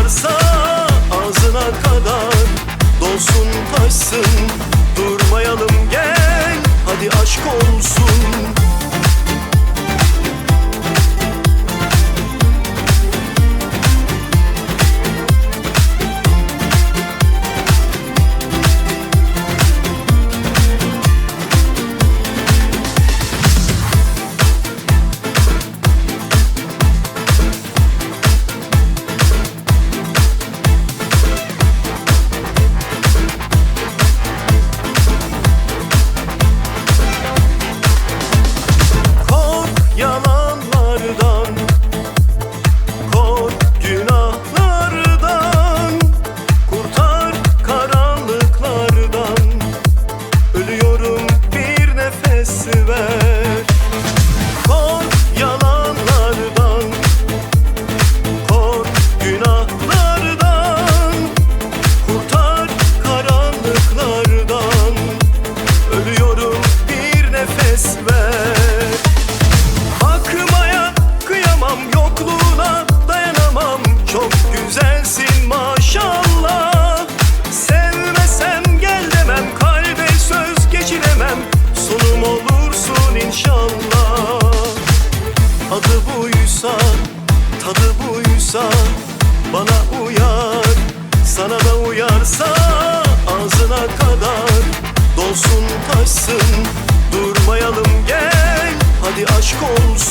uyarsa ağzına kadar dolsun taşsın. Durmayalım gel, hadi aşk olsun. Bakmaya kıyamam, yokluğuna dayanamam. Çok güzelsin maşallah. Sevmesem gel demem, kalbe söz geçiremem. Sonum olursun inşallah. Adı buysa, tadı buysa bana uyar, sana da uyarsa ağzına kadar dolsun taşsın. Durmayalım gel, hadi aşk olsun.